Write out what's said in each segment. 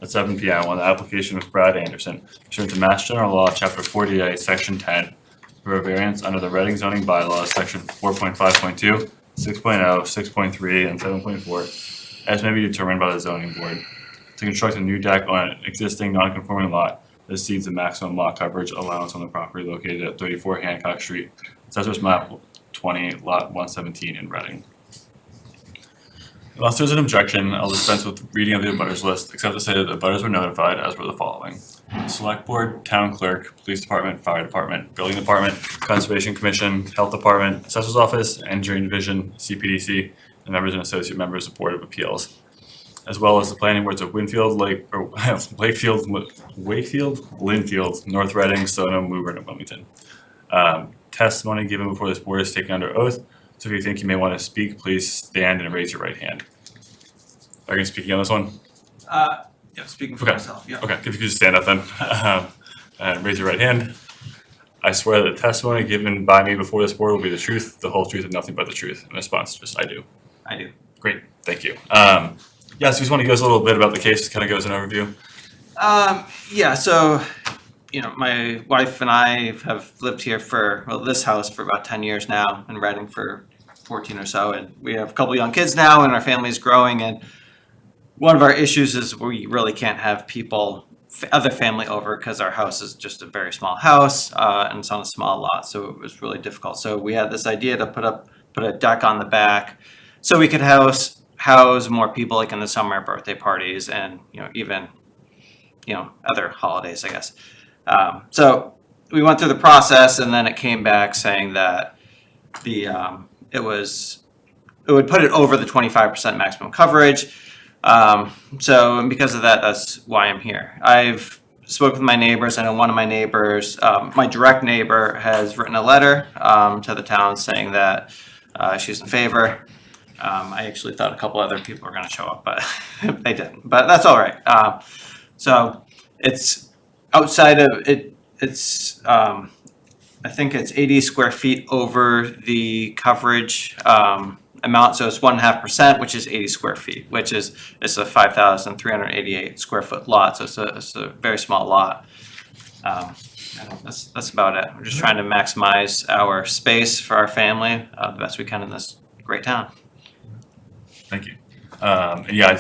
at 7 p.m. on the application of Brad Anderson, pursuant to Mass General Law, Chapter 48, Section 10, for a variance under the Reading zoning bylaws, Section 4.5.2, 6.0, 6.3, and 7.4, as may be determined by the zoning board, to construct a new deck on an existing non-conforming lot that exceeds the maximum lot coverage allowance on the property located at 34 Hancock Street, Assessor's Map 20, Lot 117 in Reading. Unless there's an objection, I'll dispense with reading of the abutters list, except to say that the abutters were notified as per the following: Select Board, Town Clerk, Police Department, Fire Department, Building Department, Conservation Commission, Health Department, Assessor's Office, Engineering Division, CPDC, and members and associate members of Board of Appeals, as well as the planning boards of Wakefield, Linfield, North Reading, Stoneham, Woburn, and Wilmington. Testimony given before this board is taken under oath, so if you think you may want to speak, please stand and raise your right hand. Are you speaking on this one? Yeah, speaking for myself, yeah. Okay, if you could just stand up then, and raise your right hand. I swear that the testimony given by me before this board will be the truth, the whole truth, and nothing but the truth. In response, just I do. I do. Great, thank you. Yeah, so you just want to give us a little bit about the case, kind of give us an overview? Yeah, so, you know, my wife and I have lived here this house for about 10 years now, in Reading for 14 or so, and we have a couple young kids now, and our family's growing, and one of our issues is we really can't have other family over because our house is just a very small house, and it's on a small lot, so it was really difficult. So we had this idea to put a deck on the back so we could house more people, like in the summer, birthday parties, and, you know, even, you know, other holidays, I guess. So we went through the process, and then it came back saying that it would put it over the 25% maximum coverage. So, and because of that, that's why I'm here. I've spoken with my neighbors. I know one of my neighbors, my direct neighbor, has written a letter to the town saying that she's in favor. I actually thought a couple other people were going to show up, but they didn't. But that's all right. So it's outside of it. It's I think it's 80 square feet over the coverage amount. So it's 1.5%, which is 80 square feet, it's a 5,388 square foot lot. So it's a very small lot. That's about it. We're just trying to maximize our space for our family the best we can in this great town. Thank you. And yeah,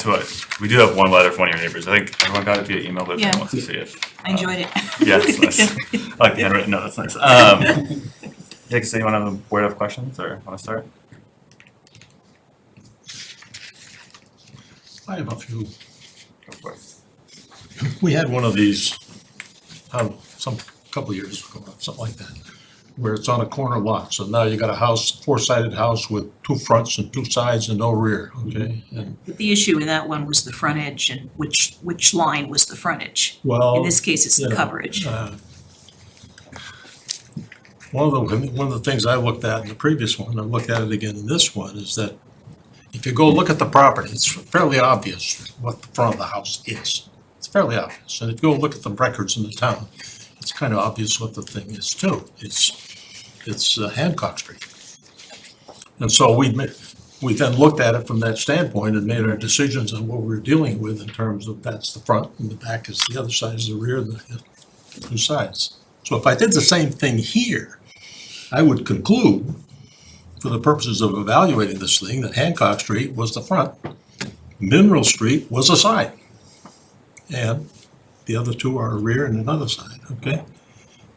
we do have one letter from one of your neighbors. I think everyone got it via email, but if anyone wants to see it. I enjoyed it. Yeah, it's nice. I like the handwritten note, that's nice. Yeah, does anyone on the board have questions or want to start? I have a few. Go for it. We had one of these, couple of years ago, something like that, where it's on a corner lot. So now you got a house, four-sided house with two fronts and two sides and no rear, okay? And But the issue in that one was the frontage and which line was the frontage. well, In this case, it's you the know, coverage. One of the things I looked at in the previous one, I looked at it again in this one, is that if you go look at the property, it's fairly obvious what the front of the house is. It's fairly obvious. And if you go look at the records in the town, it's kind of obvious what the thing is too. It's Hancock Street. And so we then looked at it from that standpoint and made our decisions on what we're dealing with in terms of that's the front and the back is the other side is the rear and the two sides. So if I did the same thing here, I would conclude, for the purposes of evaluating this thing, that Hancock Street was the front, Mineral Street was a side, and the other two are a rear and another side, okay?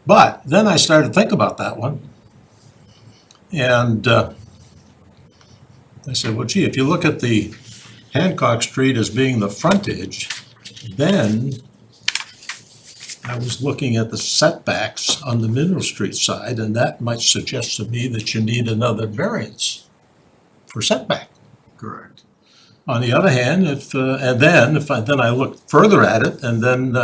But then I started to think about that one, and I said, well, gee, if you look at the Hancock Street as being the frontage, then I was looking at the setbacks on the Mineral Street side, and that might suggest to me that you need another variance for setback. Correct. On the other hand, if I looked further at it, and then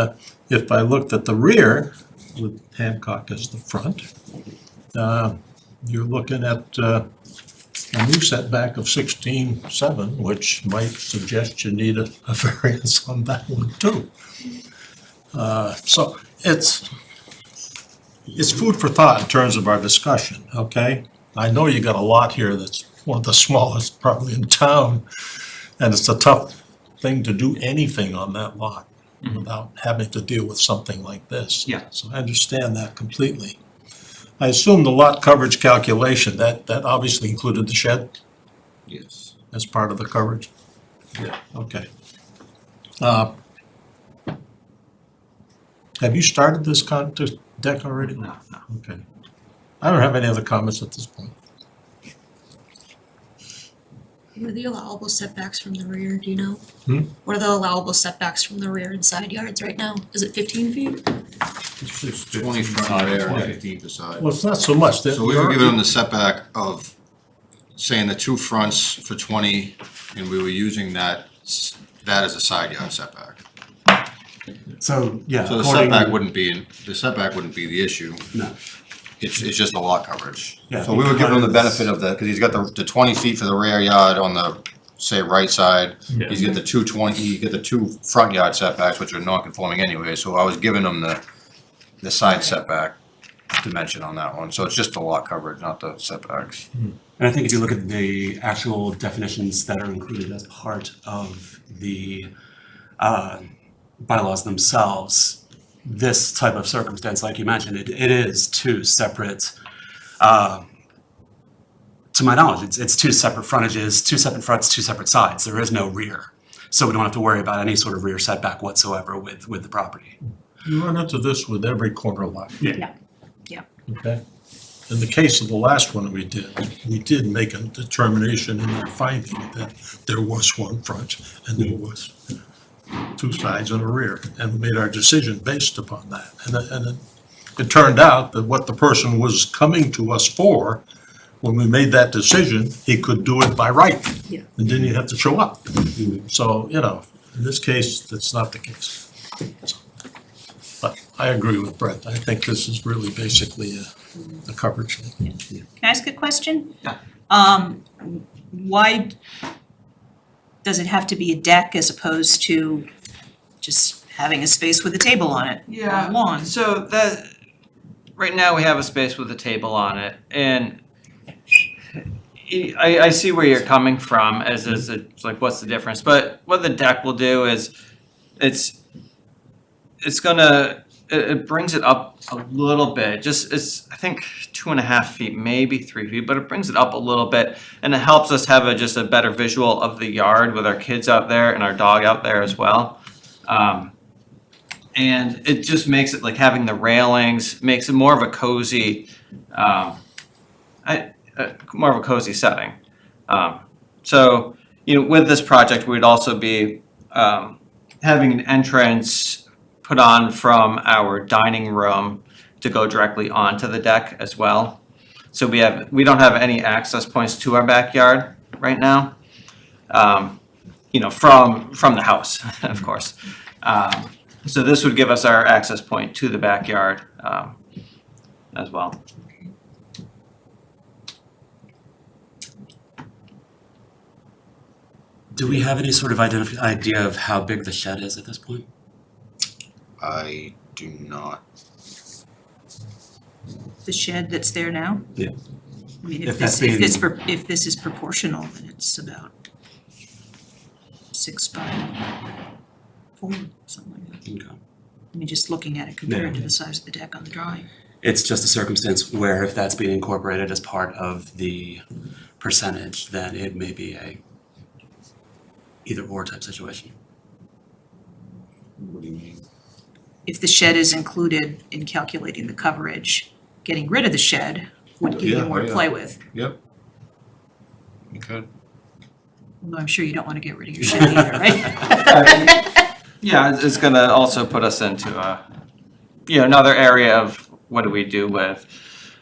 if I looked at the rear with Hancock as the front, you're looking at a new setback of 16.7, which might suggest you need a variance on that one too. So it's food for thought in terms of our discussion, okay? I know you got a lot here that's one of the smallest probably in town, and it's a tough thing to do anything on that lot without having to deal with something like this. Yeah. So I understand that completely. I assume the lot coverage calculation, that obviously included the shed Yes. as part of the coverage? Yeah. Okay. Have you started this deck already? No, no. Okay. I don't have any other comments at this point. What are the allowable setbacks from the rear, do you know? Hmm? What are the allowable setbacks from the rear and side yards right now? Is it 15 feet? It's 20 front rear and 15 beside. Well, it's not so much. So we were giving them the setback of saying the two fronts for 20, and we were using that as a side yard setback. So, yeah. So the according- setback wouldn't be the issue. No. It's just the lot coverage. Yeah, So we were giving him the because- benefit of because he's got the 20 feet for the rear yard on the, say, right side. Yeah. He's got the 220, you get the two front yard setbacks, which are non-conforming anyway, so I was giving him the side setback dimension on that one. So it's just the lot coverage, not the setbacks. And I think if you look at the actual definitions that are included as part of the bylaws themselves, this type of circumstance, like you mentioned, it is two separate, to my knowledge, it's two separate frontages, two separate fronts, two separate sides. There is no rear. So we don't have to worry about any sort of rear setback whatsoever with the property. You run into this with every corner lot. Yeah. Okay? In the case of the last one we did make a determination in our finding that there was one front and there was two sides and a rear, and we made our decision based upon that. And it turned out that what the person was coming to us for, when we made that decision, he could do it by right. Yeah. And didn't even have to show up. So, in this case, that's not the case. But I agree with Brett. I think this is really basically a coverage thing. Can I ask a question? Yeah. Why does it have to be a deck as opposed to just having a space with a table on it? Yeah, on lawn? so right now we have a space with a table on it, and I see where you're coming from, it's like, what's the difference? But what the deck will do is, it brings it up a little bit, it's, I think, 2.5 feet, maybe 3 feet, but it brings it up a little bit, and it helps us have just a better visual of the yard with our kids out there and our dog out there as well. And it just makes it, like, having the railings, makes it more of a cozy, more of a cozy setting. So, with this project, we'd also be having an entrance put on from our dining room to go directly onto the deck as well. So we don't have any access points to our backyard right now, from the house, of course. So this would give us our access point to the backyard as well. Do we have any sort of idea of how big the shed is at this point? I do not. The shed that's there now? Yeah. I mean, If that's being- if this is proportional, then it's about 6 by 4, something like that. Okay. I mean, just looking at it compared to Yeah. the size of the deck on the drawing. It's just a circumstance where if that's being incorporated as part of the percentage, then it may be a either or type situation. What do you mean? If the shed is included in calculating the coverage, getting rid of the shed would give you Yeah, more to yeah. play with. Yep. Okay. Although I'm sure you don't want to get rid of your shed either, right? Yeah, it's gonna also put us into another area of what do we do with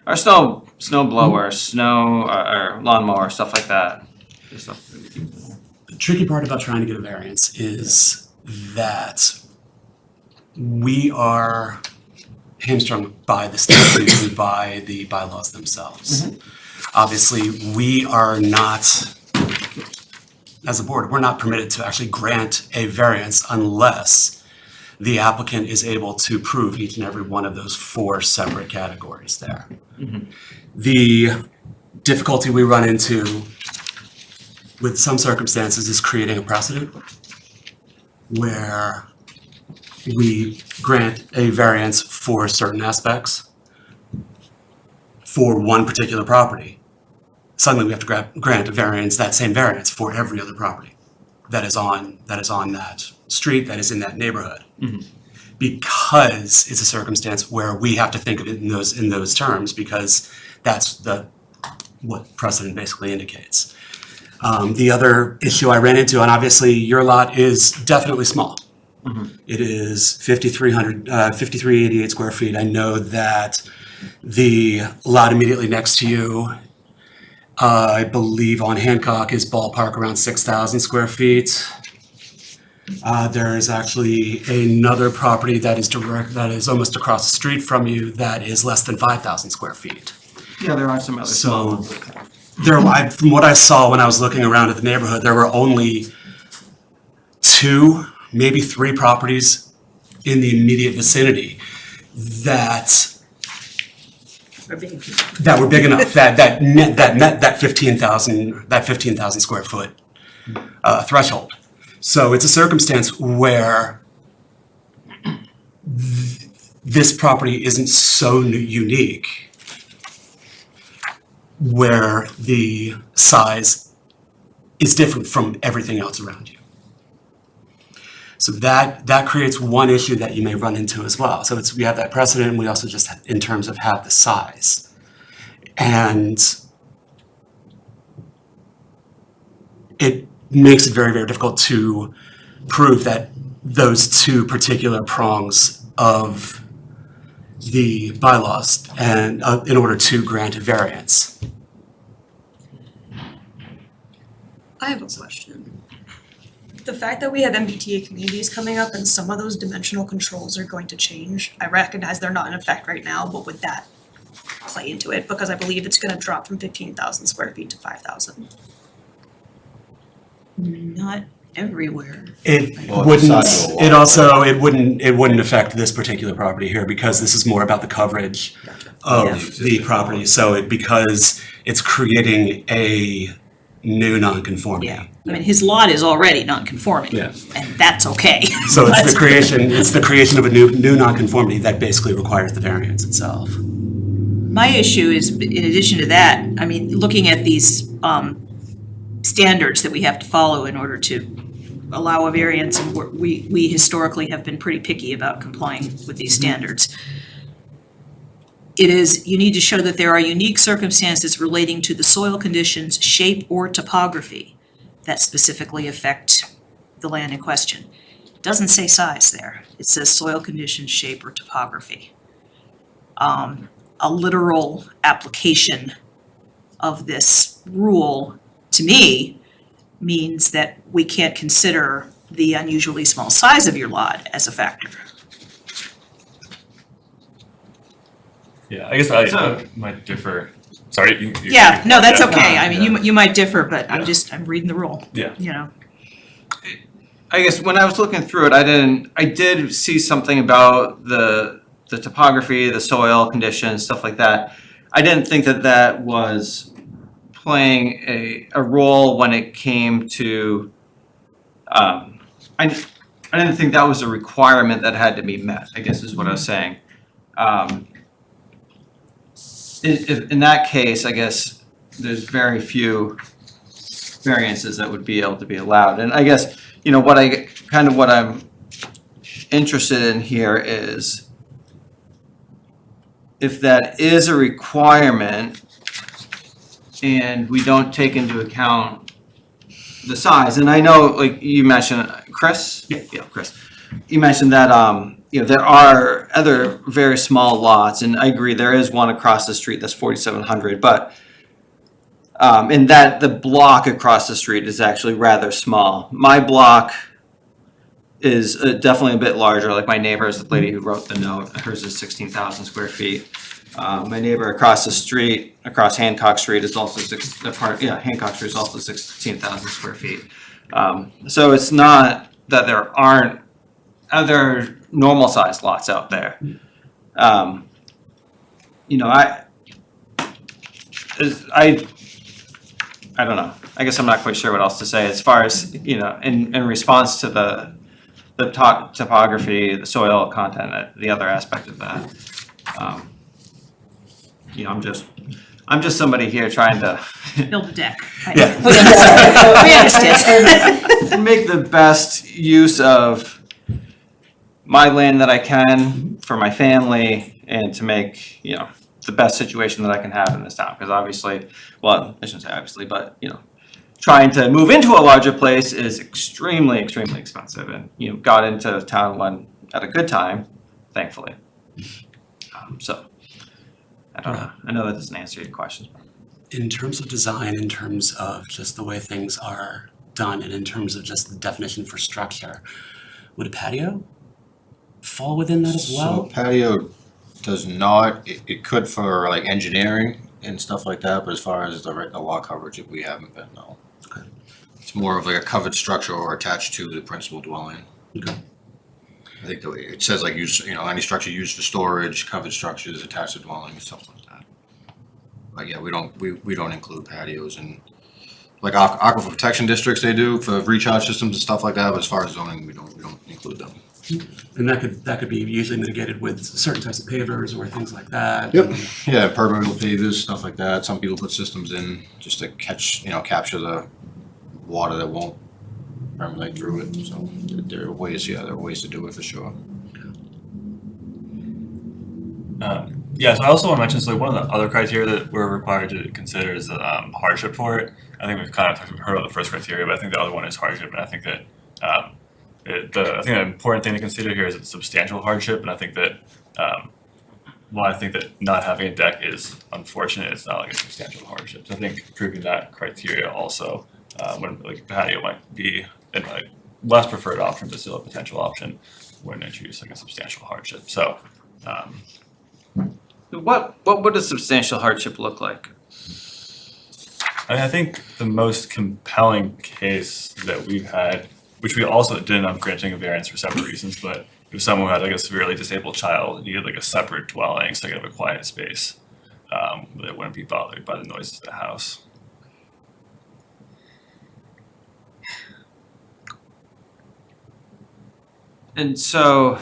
our snow blower, or lawnmower, stuff like that. Just stuff that we keep. The tricky part about trying to get a variance is that we are hamstrung by the statute and by the bylaws themselves. Obviously, we are not, as a board, we're not permitted to actually grant a variance unless the applicant is able to prove each and every one of those 4 separate categories there. The difficulty we run into with some circumstances is creating a precedent where we grant a variance for certain aspects for one particular property. Suddenly we have to grant a variance, that same variance, for every other property that is on that street, that is in that neighborhood. Because it's a circumstance where we have to think of it in those terms, because that's what precedent basically indicates. The other issue I ran into, and obviously your lot is definitely small. It is 5,388 square feet. I know that the lot immediately next to you, I believe on Hancock, is ballpark around 6,000 square feet. There is actually another property that is almost across the street from you that is less than 5,000 square feet. Yeah, there are some other small So ones. from what I saw when I was looking around at the neighborhood, there were only 2, maybe 3 properties in the immediate vicinity that were big enough that met that 15,000 square foot threshold. So it's a circumstance where this property isn't so unique, where the size is different from everything else around you. So that creates one issue that you may run into as well. So we have that precedent, we also just, in terms of have the size. And it makes it very, very difficult to prove that those 2 particular prongs of the bylaws and in order to grant a variance. I have a question. The fact that we have MBTA communities coming up and some of those dimensional controls are going to change, I recognize they're not in effect right now, but would that play into it? Because I believe it's gonna drop from 15,000 square feet to 5,000. Not everywhere. It Well, wouldn't, the size of the it lot. also, it wouldn't affect this particular property here because this is more about the coverage of the property. So because it's creating a new nonconformity. Yeah, I mean, his lot is already non-conforming. Yeah. And that's okay. So it's the creation of a new nonconformity that basically requires the variance itself. My issue is, in addition to that, I mean, looking at these standards that we have to follow in order to allow a variance, and we historically have been pretty picky about complying with these standards. It is, you need to show that there are unique circumstances relating to the soil conditions, shape, or topography that specifically affect the land in question. It doesn't say size there. It says soil conditions, shape, or topography. A literal application of this rule, to me, means that we can't consider the unusually small size of your lot as a factor. Yeah, I guess I might differ. Sorry. you- Yeah, no, that's okay. Yeah. I mean, you might differ, but I'm reading the rule. Yeah. You know, I guess when I was looking through it, I did see something about the topography, the soil conditions, stuff like that. I didn't think that was playing a role when it came to, I didn't think that was a requirement that had to be met, I guess is what I was saying. In that case, I guess there's very few variances that would be able to be allowed. And I guess, what I'm interested in here is if that is a requirement and we don't take into account the size, and I know, like you mentioned, Chris? Yeah, Chris. You mentioned that, there are other very small lots, and I agree, there is one across the street that's 4,700, but and that the block across the street is actually rather small. My block is definitely a bit larger, like my neighbor's, the lady who wrote the note, hers is 16,000 square feet. My neighbor across the street, across Hancock Street, is also Hancock Street is also 16,000 square feet. So it's not that there aren't other normal sized lots out there. I don't know. I guess I'm not quite sure what else to say as far as, in response to the topography, the soil content, the other aspect of that. You know, I'm just somebody here trying to Build a deck. Yeah. We understand. make the best use of my land that I can for my family and to make, you know, the best situation that I can have in this town. Because obviously, well, I shouldn't say obviously, but, you know, trying to move into a larger place is extremely, extremely expensive. And, you know, got into town one at a good time, thankfully. So, I don't know. I know that doesn't answer your questions. In terms of design, in terms of just the way things are done, and in terms of just the definition for structure, would a patio fall within that as So well? patio does not, it could for like engineering and stuff like that, but as far as the lot coverage, we haven't been, no. Okay. It's more of like a covered structure or attached to the principal dwelling. Okay. I think it says like use, you know, any structure used for storage, covered structures attached to dwelling, stuff like that. But yeah, we don't include patios and like aquifer protection districts they do for recharge systems and stuff like that, but as far as zoning, we don't include them. And that could be usually mitigated with certain types of pavers or things like that. Yep. Yeah, permeable pavers, stuff like that. Some people put systems in just to capture the water that won't permeate through it. So there are ways to do it for sure. Yeah, so I also want to mention, so like one of the other criteria that we're required to consider is the hardship for it. I think we've kind of heard of the first criteria, but I think the other one is hardship, and I think that I think the important thing to consider here is it's substantial hardship, and I think that while I think that not having a deck is unfortunate, it's not like a substantial hardship. So I think proving that criteria also, when like patio might be a like less preferred option, but still a potential option, wouldn't introduce like a substantial hardship. So. What would a substantial hardship look like? I think the most compelling case that we've had, which we also did end up granting a variance for separate reasons, but if someone who had like a severely disabled child needed like a separate dwelling, so they could have a quiet space, that wouldn't be bothered by the noises of the house. And so,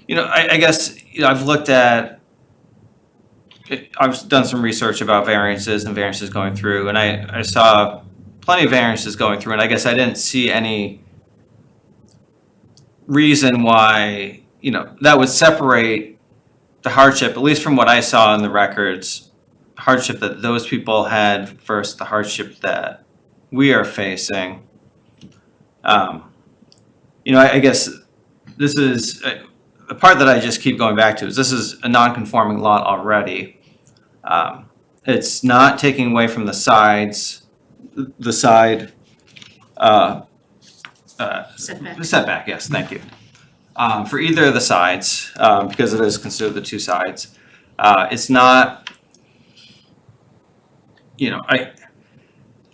you know, I guess, you know, I've looked at, I've done some research about variances and variances going through, and I saw plenty of variances going through, and I guess I didn't see any reason why, you know, that would separate the hardship, at least from what I saw in the records, hardship that those people had versus the hardship that we are facing. You know, I guess this is the part that I just keep going back to is this is a non-conforming lot already. It's not taking away from the sides, the side Setback. setback, yes, thank you. For either of the sides, because it is considered the two sides. It's not, you know, I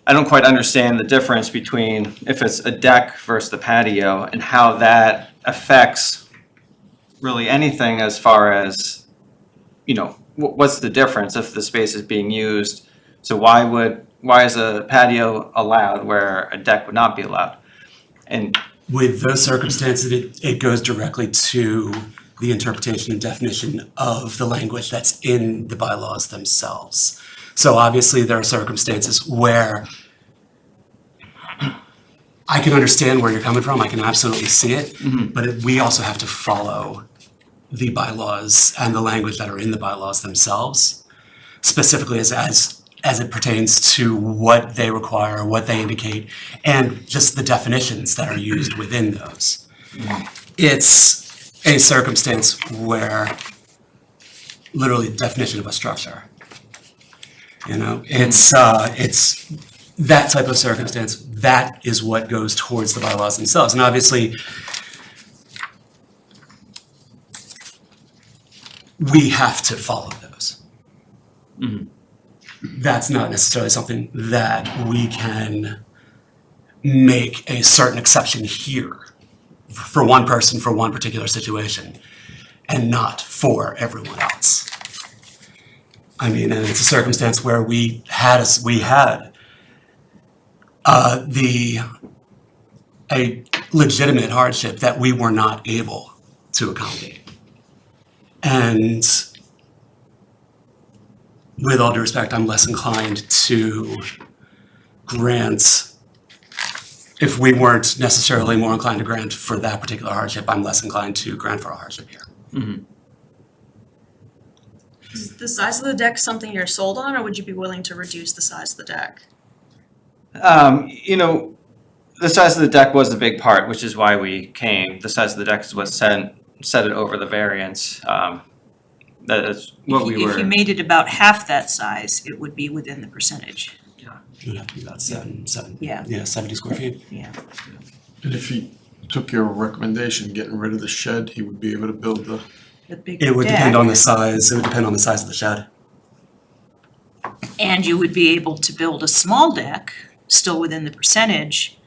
don't quite understand the difference between if it's a deck versus the patio and how that affects really anything as far as, you know, what's the difference if the space is being used? So why is a patio allowed where a deck would not be allowed? And With those circumstances, it goes directly to the interpretation and definition of the language that's in the bylaws themselves. So obviously, there are circumstances where I can understand where you're coming from, I can absolutely see it, but we also have to follow the bylaws and the language that are in the bylaws themselves, specifically as it pertains to what they require, what they indicate, and just the definitions that are used within those. It's a circumstance where literally the definition of a structure. You know, it's that type of circumstance, that is what goes towards the bylaws themselves. And obviously, we have to follow those. That's not necessarily something that we can make a certain exception here for one person, for one particular situation, and not for everyone else. I mean, and it's a circumstance where we had a legitimate hardship that we were not able to accommodate. And with all due respect, I'm less inclined to grant, if we weren't necessarily more inclined to grant for that particular hardship, I'm less inclined to grant for a hardship here. Is the size of the deck something you're sold on, or would you be willing to reduce the size of the deck? You know, the size of the deck was the big part, which is why we came. The size of the deck is what set it over the variance. That is what we If you were, made it about half that size, it would be within the percentage. It would have to be about seven, Yeah. 70 square feet. Yeah. And if he took your recommendation, getting rid of the shed, he would be able to build the, The bigger It would depend deck, on the size, it would depend on the size of the shed. and you would be able to build a small deck, still within the percentage,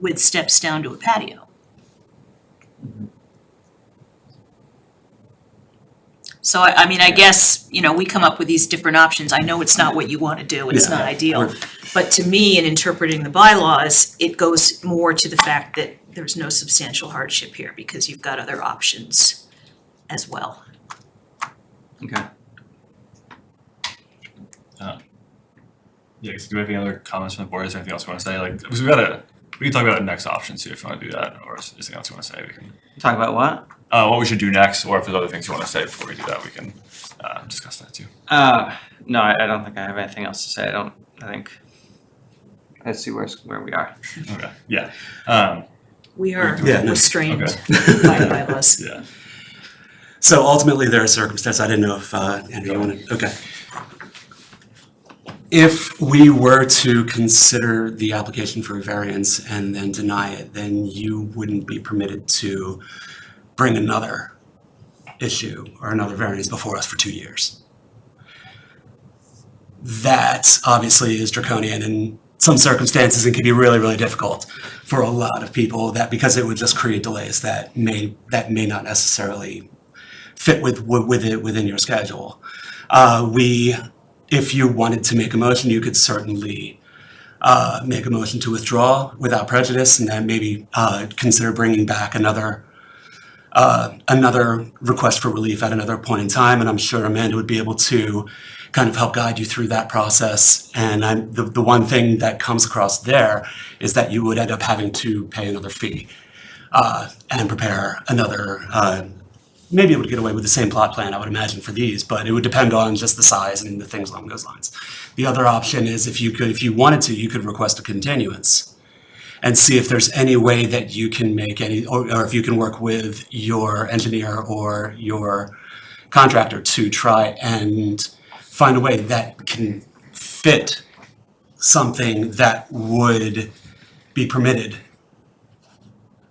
with steps down to a patio. So I mean, I guess, you know, we come up with these different options. I know it's not what you wanna do, it's Yeah. not ideal. But to me, in interpreting the bylaws, it goes more to the fact that there's no substantial hardship here because you've got other options as well. okay. Yeah, so do we have any other comments from the board? Is there anything else you wanna say? Like, because we can talk about next options too if you wanna do that, or is there anything else you wanna say? We can, Talk about what? what we should do next, or if there's other things you wanna say before we do that, we can, discuss that too. No, I don't think I have anything else to say. I think, let's see where we are. Okay, yeah, We are Yeah, no, restrained okay. by bylaws. yeah. So ultimately, there are circumstances, I didn't know if, Andrew, you wanted, okay. If we were to consider the application for a variance and then deny it, then you wouldn't be permitted to bring another issue or another variance before us for 2 years. That obviously is draconian in some circumstances and can be really, really difficult for a lot of people, that because it would just create delays that may not necessarily fit within your schedule. If you wanted to make a motion, you could certainly make a motion to withdraw without prejudice, and then maybe consider bringing back another request for relief at another point in time. And I'm sure Amanda would be able to kind of help guide you through that process. And the one thing that comes across there is that you would end up having to pay another fee and prepare another. Maybe able to get away with the same plot plan, I would imagine, for these, but it would depend on just the size and the things along those lines. The other option is if you wanted to, you could request a continuance and see if there's any way that you can make any, or if you can work with your engineer or your contractor to try and find a way that can fit something that would be permitted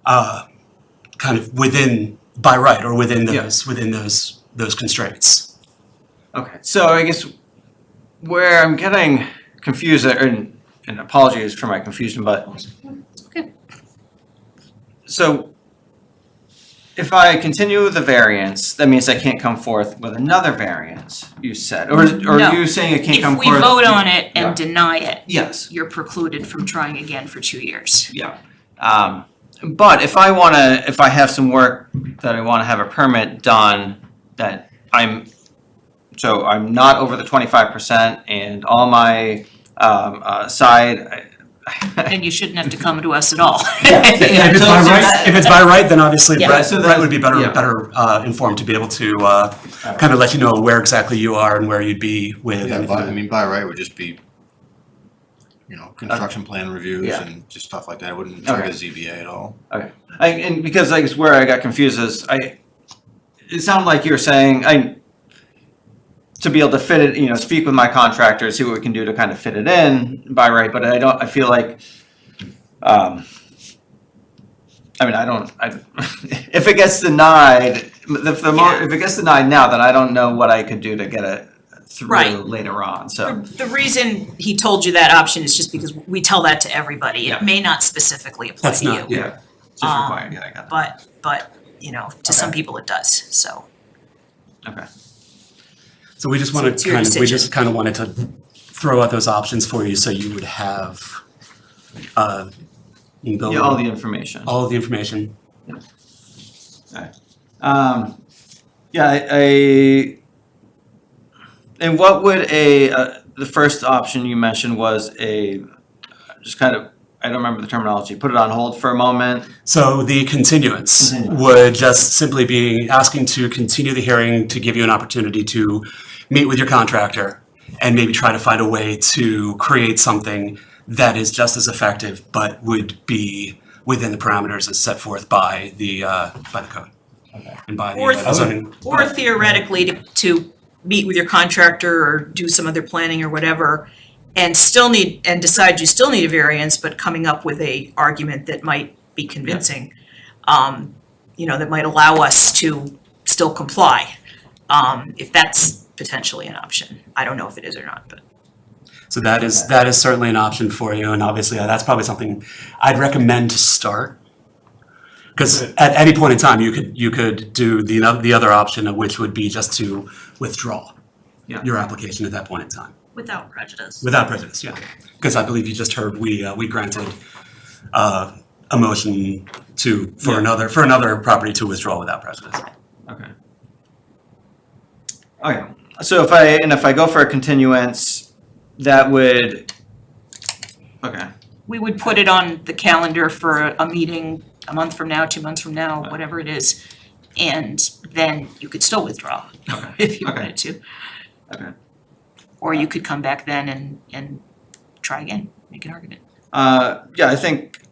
kind of within, by right, or within those constraints. Okay, so I guess where I'm getting confused, and apologies for my confusion, but. Okay. So if I continue with the variance, that means I can't come forth with another variance, you said, or No. are you saying I can't come If forth? we vote on it Yeah. and deny it, Yes, you're precluded from trying again for 2 years. yeah. But if I have some work that I wanna have a permit done, that I'm not over the 25% and all my, side, And you shouldn't have to come to us at all. If it's by right, then obviously Yeah. Brett would be better Yeah. informed to be able to kind of let you know where exactly you are and where you'd be with Yeah, anything. by right would just be, construction plan reviews Yeah. and just stuff like that. It wouldn't trigger Okay. ZBA at all. and because I guess where I got confused is it sounded like you were saying to be able to fit it, speak with my contractor, see what we can do to kind of fit it in by right, but I feel like, if it gets denied, if it gets denied now, then I don't know what I could do to get it through Right. later on, so. The reason he told you that option is just because we tell that to everybody. Yeah. It may not specifically apply That's to you. not- Yeah, just required, yeah, I got that, But, to some Okay. people it does, so. okay. So we just So wanted it's your we decision. just kind of wanted to throw out those options for you so you would have building. Yeah, all the information. All of the information. And what would the first option you mentioned was just kind of, I don't remember the terminology, put it on hold for a moment? So the continuance Continuance. would just simply be asking to continue the hearing to give you an opportunity to meet with your contractor and maybe try to find a way to create something that is just as effective, but would be within the parameters as set forth by the code. And by Or the zoning. Or theoretically to meet with your contractor or do some other planning or whatever, and decide you still need a variance, but coming up with a argument that might be convincing, that might allow us to still comply, if that's potentially an option. I don't know if it is or not, but. So that is certainly an option for you, and obviously that's probably something I'd recommend to start. Because at any point in time, you could do the other option, of which would be just to withdraw Yeah. your application at that point in time. Without prejudice. Without prejudice, yeah. Because I believe you just heard we granted a motion for another property to withdraw without prejudice. Okay. Okay, so if I go for a continuance, that would, okay, We would put it on the calendar for a meeting a month from now, 2 months from now, whatever it is. And then you could still withdraw okay, if you Okay. wanted to. okay. Or you could come back then and try again, make an argument. Yeah, I think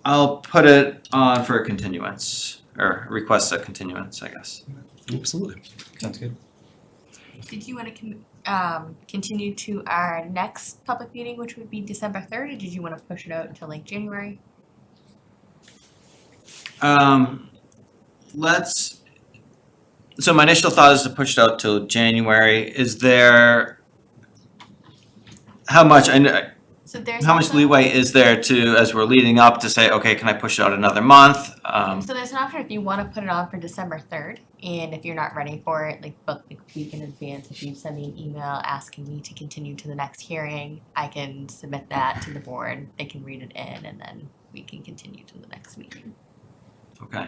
I'll put it on for a continuance, or request a continuance, I guess. Absolutely. Sounds good. Did you want to continue to our next public meeting, which would be December 3rd, or did you want to push it out until like January? So my initial thought is to push it out till January. Is there, how much, So there's how much also- leeway is there as we're leading up to say, okay, can I push it out another month? So there's an option if you want to put it on for December 3rd, and if you're not ready for it, like book the week in advance, if you send me an email asking me to continue to the next hearing, I can submit that to the board, they can read it in, and then we can continue to the next meeting. Okay.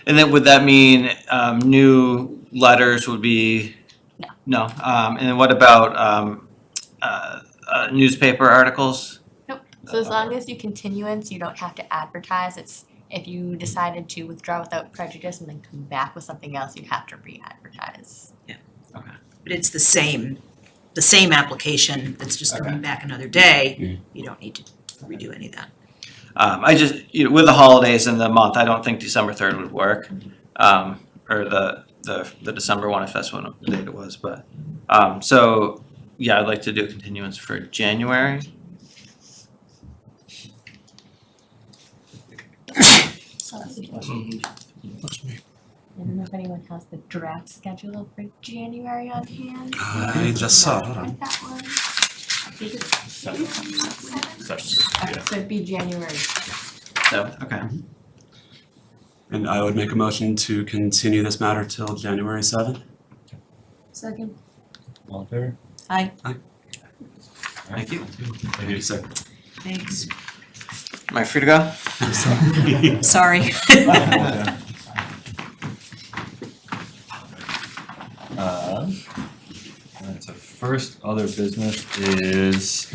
And then would that mean, new letters would be? No. No, and then what about, newspaper articles? So as long as you continuance, you don't have to advertise, it's, if you decided to withdraw without prejudice and then come back with something else, you'd have to re-advertise. But it's the same application that's just coming back another day. You don't need to redo any of that. I just, with the holidays in the month, I don't think December 3rd would work. Or the December one, if that's when the date it was, but, so, yeah, I'd like to do a continuance for January. I don't know if anyone has the draft schedule for January on hand. I just saw it. Hold on. Read that one. I think it's Session, yeah. so it'd be January. So, okay. And I would make a motion to continue this matter till January 7th. Second. All in favor? Aye. Thank you. Thank you, sir. Thanks. Am I free to go? Sorry. Alright, so first other business is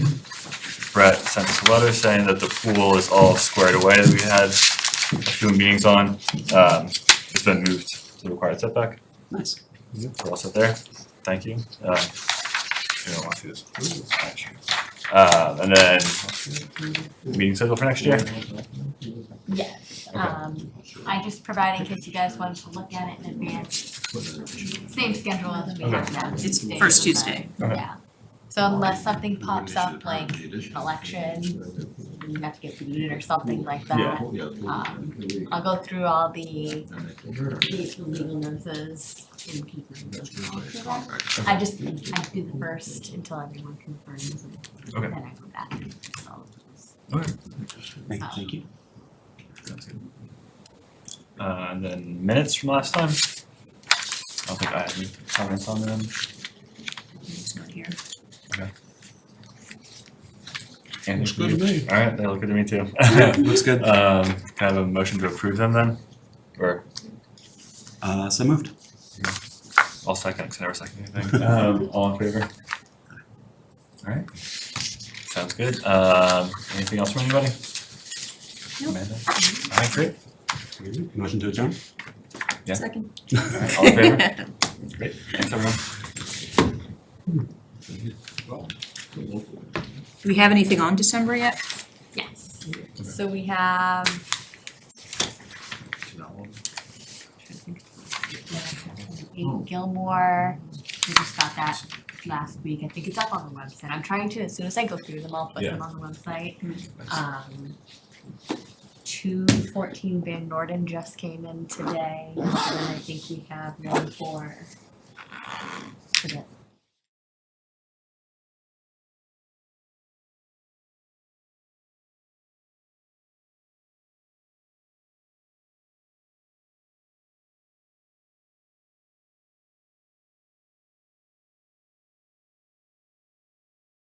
Brett sent us a letter saying that the pool is all squared away that we had a few meetings on. It's been moved to the required setback. Nice. So we're all set there. Thank you. You don't want to see this. Actually. And then meeting schedule for next year. Yes, I just provided in case you guys wanted to look at it in advance. Same schedule as we have now. It's first Tuesday. Okay. Yeah. So unless something pops up like an election, you have to get booted or something like that. I'll go through all the legal notices in people. I do the first until everyone confirms and Okay. then I go back and solve those. Thank you. Sounds good. And then minutes from last time. I don't think I had any comments on them. It's not here. Andy, Looks good to me. All right, they look good to me too. Yeah, looks good. Can I have a motion to approve them then? Or So moved. I'll second, 'cause I never second anything. All in favor? All right. Sounds good. Anything else from anybody? Nope. Amanda? All right, great. Motion to adjourn? Yeah. Second. All right, all in favor? Great. Thanks, everyone. Do we have anything on December yet? Yes, so we have. Gilmore, we just got that last week, I think it's up on the website, I'm trying to, as soon as I go through them, I'll put them on the website. 214 Van Norden just came in today, and then I think we have one for, forget